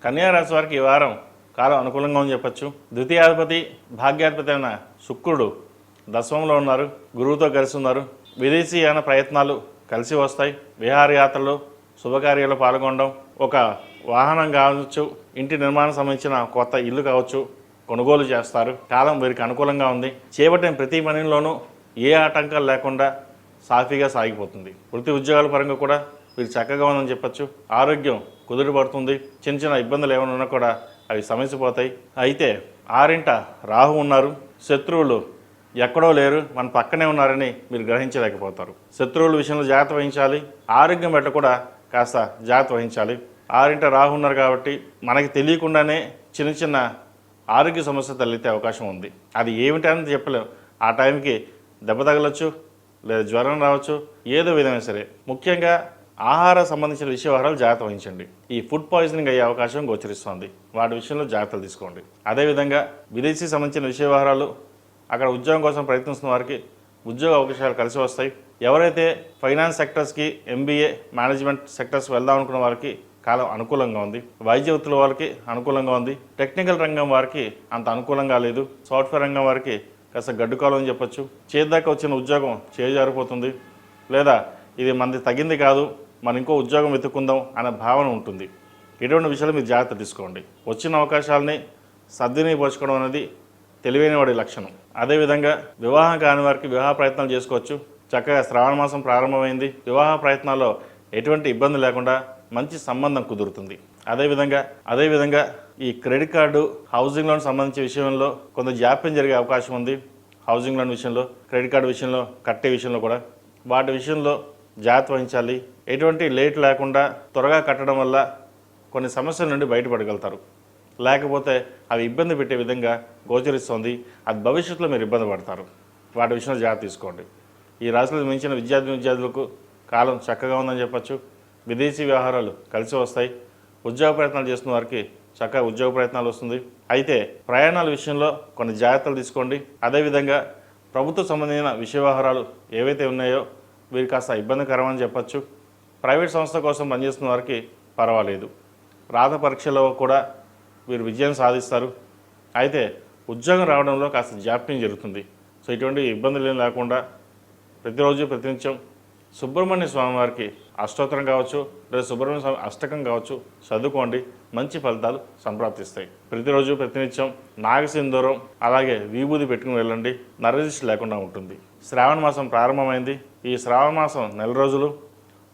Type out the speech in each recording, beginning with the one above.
కన్యా రాశి వారికి ఈ వారం కాలం అనుకూలంగా అని చెప్పచ్చు. ద్వితీయాధిపతి భాగ్యాధిపతి అయిన శుక్రుడు దశమంలో ఉన్నారు, గురువుతో కలిసి ఉన్నారు. విదేశీయాన ప్రయత్నాలు కలిసి వస్తాయి. విహారయాత్రలు, శుభకార్యాలు పాల్గొనడం, ఒక వాహనం కావచ్చు, ఇంటి నిర్మాణం సంబంధించిన కొత్త ఇల్లు కావచ్చు, కొనుగోలు చేస్తారు. కాలం వీరికి అనుకూలంగా ఉంది. చేపట్టిన ప్రతి పనిలోనూ ఏ ఆటంకాలు లేకుండా సాఫీగా సాగిపోతుంది. వృత్తి ఉద్యోగాల పరంగా కూడా వీరు చక్కగా ఉందని చెప్పచ్చు. ఆరోగ్యం కుదురుపడుతుంది. చిన్న చిన్న ఇబ్బందులు ఏమైనా ఉన్నా కూడా అవి సమస్యపోతాయి. అయితే 6ంట రాహు ఉన్నారు. శత్రువులు ఎక్కడో లేరు, మన పక్కనే ఉన్నారని మీరు గ్రహించలేకపోతారు. శత్రువుల విషయంలో జాగ్రత్త వహించాలి. ఆరోగ్యం పట్ల కూడా కాస్త జాగ్రత్త వహించాలి. 6ంట రాహు ఉన్నారు కాబట్టి మనకి తెలియకుండానే చిన్న చిన్న ఆరోగ్య సమస్య తలెత్తే అవకాశం ఉంది. అది ఏమిటని చెప్పలేము. ఆ టైంకి దెబ్బ తగలచ్చు, లేదా జ్వరం రావచ్చు, ఏదో విధమైన సరే. ముఖ్యంగా ఆహార సంబంధించిన విషయవహారాలు జాగ్రత్త వహించండి. ఈ ఫుడ్ పాయిజనింగ్ అయ్యే అవకాశం గోచరిస్తోంది. వాటి విషయంలో జాగ్రత్తలు తీసుకోండి. అదేవిధంగా విదేశీ సంబంధించిన విషయవహారాలు, అక్కడ ఉద్యోగం కోసం ప్రయత్నిస్తున్న వారికి ఉద్యోగ అవకాశాలు కలిసి వస్తాయి. ఎవరైతే ఫైనాన్స్ సెక్టర్స్కి, ఎంబీఏ, మేనేజ్మెంట్ సెక్టర్స్కి వెళ్దాం అనుకున్న వారికి కాలం అనుకూలంగా ఉంది. వైద్య వృత్తుల వారికి అనుకూలంగా ఉంది. టెక్నికల్ రంగం వారికి అంత అనుకూలంగా లేదు. సాఫ్ట్వేర్ రంగం వారికి కాస్త గడ్డుకాలం అని చెప్పొచ్చు. చేద్దాకా వచ్చిన ఉద్యోగం చేజారిపోతుంది, లేదా ఇది మనది తగింది కాదు, మనం ఇంకో ఉద్యోగం వెతుక్కుందాం అనే భావన ఉంటుంది. ఇటువంటి విషయాలు మీరు జాగ్రత్త తీసుకోండి. వచ్చిన అవకాశాలని సద్వినియోగపరచుకోవడం అనేది తెలివైన వాడి లక్షణం. అదేవిధంగా వివాహం కాని వారికి వివాహ ప్రయత్నాలు చేసుకోవచ్చు. చక్కగా శ్రావణ మాసం ప్రారంభమైంది. వివాహ ప్రయత్నాల్లో ఎటువంటి ఇబ్బంది లేకుండా మంచి సంబంధం కుదురుతుంది. అదేవిధంగా ఈ క్రెడిట్ కార్డు, హౌసింగ్ లోన్ సంబంధించిన విషయంలో కొంత జాప్యం జరిగే అవకాశం ఉంది. హౌసింగ్ లోన్ విషయంలో, క్రెడిట్ కార్డు విషయంలో, కట్టే విషయంలో కూడా వాటి విషయంలో జాగ్రత్త వహించాలి. ఎటువంటి లేట్ లేకుండా త్వరగా కట్టడం వల్ల కొన్ని సమస్యల నుండి బయటపడగలుగుతారు. లేకపోతే అవి ఇబ్బంది పెట్టే విధంగా గోచరిస్తుంది. అది భవిష్యత్తులో మీరు ఇబ్బంది పడతారు. వాటి విషయంలో జాగ్రత్త తీసుకోండి. ఈ రాశిలో మించిన విద్యార్థులకు కాలం చక్కగా ఉందని చెప్పచ్చు. విదేశీ వ్యవహారాలు కలిసి వస్తాయి. ఉద్యోగ ప్రయత్నాలు చేస్తున్న వారికి చక్కగా ఉద్యోగ ప్రయత్నాలు వస్తుంది. అయితే ప్రయాణాల విషయంలో కొన్ని జాగ్రత్తలు తీసుకోండి. అదేవిధంగా ప్రభుత్వ సంబంధించిన విషయ వ్యవహారాలు ఏవైతే ఉన్నాయో వీరు కాస్త ఇబ్బందికరమని చెప్పచ్చు. ప్రైవేట్ సంస్థ కోసం పనిచేస్తున్న వారికి పర్వాలేదు. రాత పరీక్షలో కూడా వీరు విజయం సాధిస్తారు. అయితే ఉద్యోగం రావడంలో కాస్త జాప్యం జరుగుతుంది. సో ఇటువంటి ఇబ్బందులు లేకుండా ప్రతిరోజు ప్రతినిత్యం సుబ్రహ్మణ్య స్వామి వారికి అష్టోత్తరం కావచ్చు, లేదా సుబ్రహ్మణ్య స్వామి అష్టకం కావచ్చు చదువుకోండి. మంచి ఫలితాలు సంప్రాప్తిస్తాయి. ప్రతిరోజు ప్రతినిత్యం నాగసింధూరం అలాగే విభూది పెట్టుకుని వెళ్ళండి. నరదిష్టి లేకుండా ఉంటుంది. శ్రావణ మాసం ప్రారంభమైంది. ఈ శ్రావణ మాసం 4 రోజులు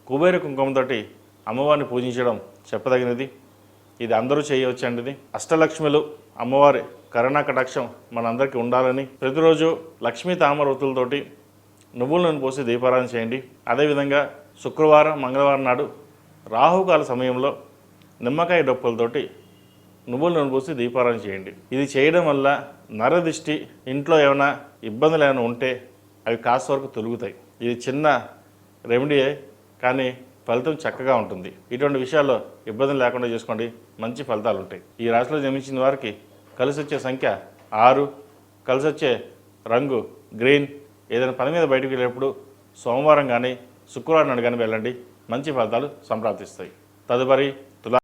కుబేర కుంకుమతోటి అమ్మవారిని పూజించడం చెప్పదగినది. ఇది అందరూ చేయవచ్చండి. ఇది అష్టలక్ష్మిలు అమ్మవారి కరుణా కటాక్షం మనందరికీ ఉండాలని ప్రతిరోజు లక్ష్మీ తామరవతులతోటి నువ్వుల నూనె పోసి దీపారాధన చేయండి. అదేవిధంగా శుక్రవారం, మంగళవారం నాడు రాహుకాల సమయంలో నిమ్మకాయ డొప్పులతోటి నువ్వుల నూనె పోసి దీపారాధన చేయండి. ఇది చేయడం వల్ల నరదిష్టి, ఇంట్లో ఏమైనా ఇబ్బందులు ఏమైనా ఉంటే అవి కాస్త వరకు తొలుగుతాయి. ఇది చిన్న రెమెడీయే, కానీ ఫలితం చక్కగా ఉంటుంది. ఇటువంటి విషయాల్లో ఇబ్బందులు లేకుండా చేసుకోండి. మంచి ఫలితాలు ఉంటాయి. ఈ రాశిలో జన్మించిన వారికి కలిసి వచ్చే సంఖ్య 6, కలిసి వచ్చే రంగు గ్రీన్. ఏదైనా పని మీద బయటకు వెళ్ళేటప్పుడు సోమవారం కానీ శుక్రవారం నాడు కానీ వెళ్ళండి. మంచి ఫలితాలు సంప్రాప్తిస్తాయి. తదుపరి